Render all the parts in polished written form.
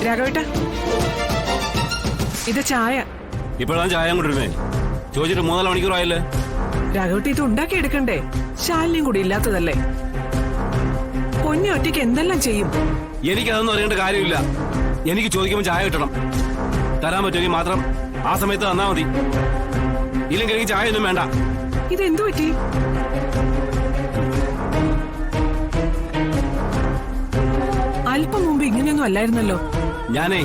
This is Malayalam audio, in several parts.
രാഘവേട്ട, ഇത് ചായ. ഇപ്പോഴാണ് ചായ കൊണ്ടിരുന്നേ. ചോദിച്ചിട്ട് 3-4 മണിക്കൂറായല്ലേ. രാഘവേട്ട, ഇത് ഉണ്ടാക്കി എടുക്കണ്ടേ? ശാലിനിയും കൂടി ഇല്ലാത്തതല്ലേ. പൊന്നു ഒറ്റയ്ക്ക് എന്തെല്ലാം ചെയ്യും. എനിക്കതൊന്നും അറിയേണ്ട കാര്യമില്ല. എനിക്ക് ചോദിക്കുമ്പോൾ ചായ കിട്ടണം. തരാൻ പറ്റുമെങ്കിൽ മാത്രം ആ സമയത്ത് തന്നാ മതി. ഇല്ലെങ്കിൽ എനിക്ക് ചായ ഒന്നും വേണ്ട. ഇതെന്തു പറ്റി? അല്പം മുമ്പ് ഇങ്ങനെയൊന്നും അല്ലായിരുന്നല്ലോ. ഞാനേ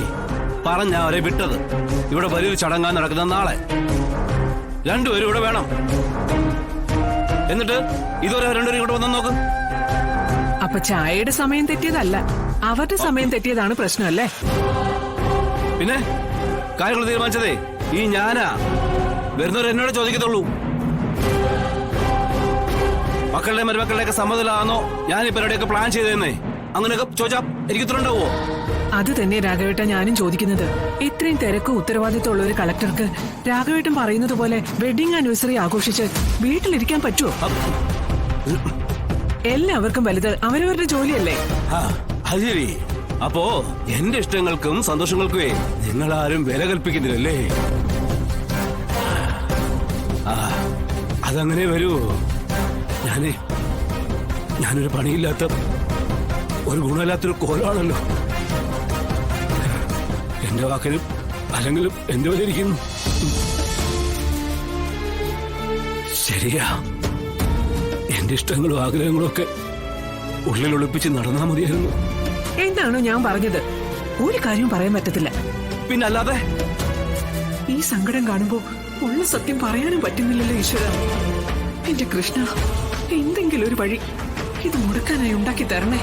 പറഞ്ഞ അവരെ വിട്ടത്. ഇവിടെ വലിയൊരു ചടങ്ങാൻ നടക്കുന്ന നാളെ. രണ്ടുപേരും ഇവിടെ വേണം. എന്നിട്ട് ഇതുവരെ രണ്ടുപേരും ഇവിടെ വന്നു നോക്ക്. അപ്പൊ ചായയുടെ സമയം തെറ്റിയതല്ല, അവരുടെ സമയം തെറ്റിയതാണ് പ്രശ്നമല്ലേ? പിന്നെ കാര്യങ്ങൾ തീരുമാനിച്ചതേ ഈ ഞാനാ. വരുന്നവർ എന്നോട് ചോദിക്കത്തുള്ളൂ. മക്കളുടെ മരുമക്കളുടെയൊക്കെ സമ്മതമാണോ ഞാൻ ഈ പരിപാടിയൊക്കെ പ്ലാൻ ചെയ്തതെന്നേ? അങ്ങനെയൊക്കെ ചോദിച്ചാ എനിക്ക് ഉത്തരം ഉണ്ടാവോ? അത് തന്നെ രാഘവേട്ട ഞാനും ചോദിക്കുന്നത്. ഇത്രയും തിരക്കും ഉത്തരവാദിത്തമുള്ള ഒരു കളക്ടർക്ക് രാഘവേട്ടൻ പറയുന്നത് പോലെ വെഡിങ് ആനിവേഴ്സറി ആഘോഷിച്ച് വീട്ടിലിരിക്കാൻ പറ്റുമോ? എല്ലാവർക്കും വലുത് അവരവരുടെ ജോലിയല്ലേ. അത് ശരി. അപ്പോ എന്റെ ഇഷ്ടങ്ങൾക്കും സന്തോഷങ്ങൾക്കുമേ നിങ്ങളാരും വില കൽപ്പിക്കുന്നില്ലല്ലേ? അതങ്ങനെ വരൂ. ഞാനൊരു പണിയില്ലാത്ത ഒരു ഗുണമില്ലാത്തൊരു കോലാണല്ലോ. എന്റെ വാക്കിനും അല്ലെങ്കിലും എന്റെ വില ഇരിക്കുന്നു. ശരിയാ, എന്റെ ഇഷ്ടങ്ങളും ആഗ്രഹങ്ങളും ഒക്കെ ഉള്ളിൽ ഒളിപ്പിച്ച് നടന്നാ മതിയായിരുന്നു. എന്താണോ ഞാൻ പറഞ്ഞത്? ഒരു കാര്യവും പറയാൻ പറ്റത്തില്ല. പിന്നല്ലാതെ ഈ സങ്കടം കാണുമ്പോ ഉള്ള സത്യം പറയാനും പറ്റുന്നില്ലല്ലോ ഈശ്വര. എന്റെ കൃഷ്ണ, എന്തെങ്കിലും ഒരു വഴി ഇത് മുടക്കാനായി ഉണ്ടാക്കി തരണേ.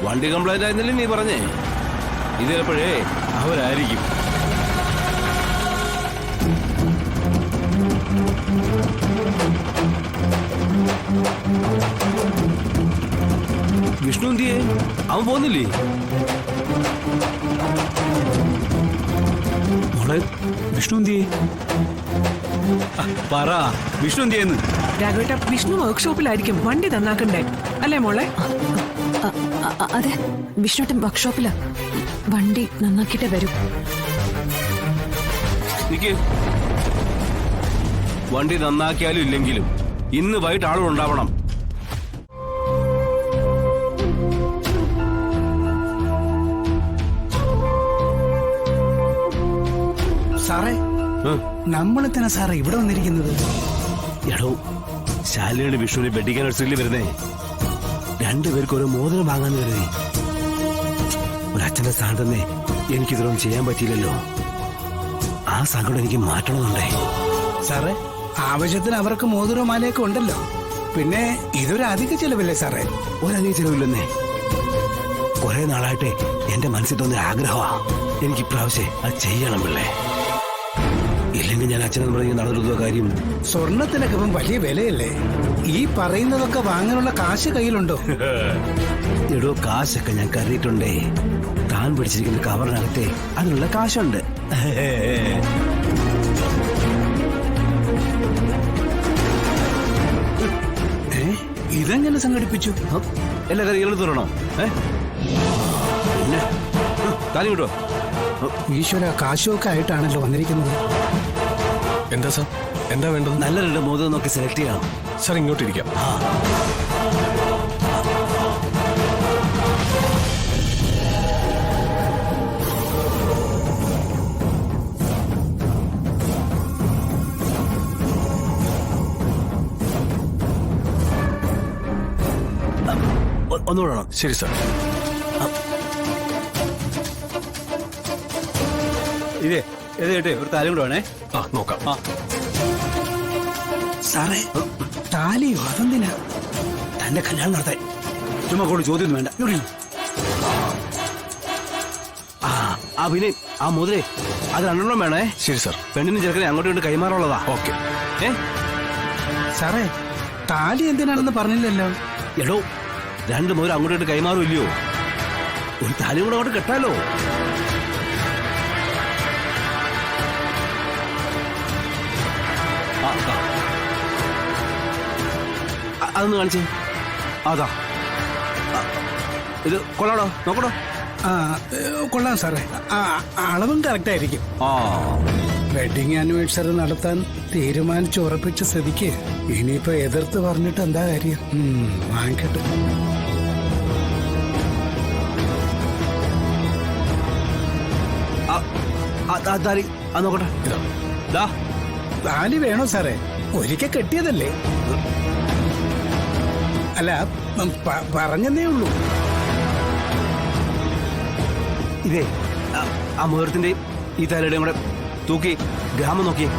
വണ്ടി കംപ്ലൈന്റ് ആയിരുന്നില്ലേ നീ പറഞ്ഞേ? ഇത് ചിലപ്പോഴേ അവരായിരിക്കും. വിഷ്ണു എന്തിയേ? അവൻ പോകുന്നില്ലേ? മോളെ, വിഷ്ണു എന്തിയേ? പറ, വിഷ്ണു എന്തിയെന്ന്. രാഘവേട്ട, വിഷ്ണു വർക്ക്ഷോപ്പിലായിരിക്കും. വണ്ടി നന്നാക്കണ്ടേ അല്ലേ മോളെ? അതെ, വിഷ്ണുട്ടൻ വർക്ക്ഷോപ്പിലാ. വണ്ടി നന്നാക്കിട്ടേ വരൂ. വണ്ടി നന്നാക്കിയാലും ഇല്ലെങ്കിലും ഇന്ന് വൈകിട്ട് ആളുണ്ടാവണം. സാറേ, നമ്മളെത്തന്നെ സാറേ ഇവിടെ വന്നിരിക്കുന്നത്? എടോ, ശാലിനിയുടെ വിഷ്ണുവിന് വെഡിങ് ആനിവേഴ്സറിയിൽ വരുന്നേ. രണ്ടുപേർക്ക് ഒരു മോതിരം വാങ്ങാന്ന് കരുതി. ഒരച്ഛന്റെ സ്ഥാനം തന്നെ എനിക്കിതൊന്നും ചെയ്യാൻ പറ്റിയില്ലല്ലോ. ആ സങ്കടം എനിക്ക് മാറ്റണമെന്നുണ്ടേ. സാറേ, ആവശ്യത്തിന് അവർക്ക് മോതിരവും മാലയൊക്കെ ഉണ്ടല്ലോ. പിന്നെ ഇതൊരു അധിക ചെലവല്ലേ സാറേ? ഒരധിക ചെലവില്ലെന്നേ. കുറെ നാളായിട്ട് എന്റെ മനസ്സിൽ തോന്നിയ ആഗ്രഹമാ. എനിക്ക് ഇപ്രാവശ്യം അത് ചെയ്യണം പിള്ളേ. ഇല്ലെങ്കിൽ ഞാൻ അച്ഛനെന്ന് പറഞ്ഞ് നടന്നിട്ടുള്ള കാര്യം. സ്വർണത്തിനൊക്കെ ഇപ്പം വലിയ വിലയല്ലേ? ഈ പറയുന്നതൊക്കെ വാങ്ങാനുള്ള കാശ് കയ്യിലുണ്ടോ? എടോ, കാശൊക്കെ ഞാൻ കരുതിയിട്ടുണ്ടേ. താൻ പിടിച്ചിരിക്കുന്ന കവറിനകത്തെ അതിനുള്ള കാശുണ്ട്. ഇതെങ്ങനെ സംഘടിപ്പിച്ചു? എല്ലാ കാര്യങ്ങളും തുറണോ? പിന്നെ കാര്യം കിട്ടോ? ഈശ്വര, കാശുമൊക്കെ ആയിട്ടാണല്ലോ വന്നിരിക്കുന്നത്. എന്താ സാർ, എന്താ വേണ്ടത്? നല്ല രണ്ട് മോതിരം നോക്കി സെലക്ട് ചെയ്യണം. സാർ, ഇങ്ങോട്ടിരിക്കാം. ഒന്നുകൂടെ വേണം. ശരി സാർ. ഇതേ ഇത് കേട്ടെ, ഒരു താരം കൂടെ വേണേ. നോക്കാം. സാറേ, താലിയോ? അതെന്തിനാ? തന്റെ കല്യാണം നടത്താൻ. ചുമ്മാ കൊണ്ട് ചോദ്യം വേണ്ട. പിന്നെ ആ മുതലേ അത് 2 വേണേ. ശരി സാർ. പെണ്ണിന് ചെറുക്കനെ അങ്ങോട്ടും ഇങ്ങോട്ട് കൈമാറുള്ളതാ. ഓക്കെ. സാറേ, താലി എന്തിനാണെന്ന് പറഞ്ഞില്ലല്ലോ. എടോ, 2 മുതൽ അങ്ങോട്ടും ഇങ്ങോട്ട് കൈമാറുമില്ലയോ? ഒരു താലിയും കൂടെ അങ്ങോട്ട് കെട്ടാലോ? അതൊന്ന് കാണിച്ചേ. അതാ ഇത് കൊള്ളാടോ, നോക്കടോ. ആ കൊള്ളാം സാറേ. ആ അളവും കറക്റ്റ് ആയിരിക്കും. ആ വെഡിങ് ആനിവേഴ്സറി നടത്താൻ തീരുമാനിച്ച് ഉറപ്പിച്ച സ്ഥിതിക്ക് ഇനിയിപ്പോ എതിർത്ത് പറഞ്ഞിട്ട് എന്താ കാര്യം? വാങ്ങിക്കട്ടെ. താലി അത് നോക്കട്ടെ. ദാ താലി വേണോ സാറേ? ഒരിക്കൽ കെട്ടിയതല്ലേ? അല്ല പറഞ്ഞതേ ഉള്ളൂ. ഇതേ ആ മുഹൂർത്തിന്റെ ഈ താലിയുടെയും കൂടെ തൂക്കി ഗ്രാമം നോക്കിയേ.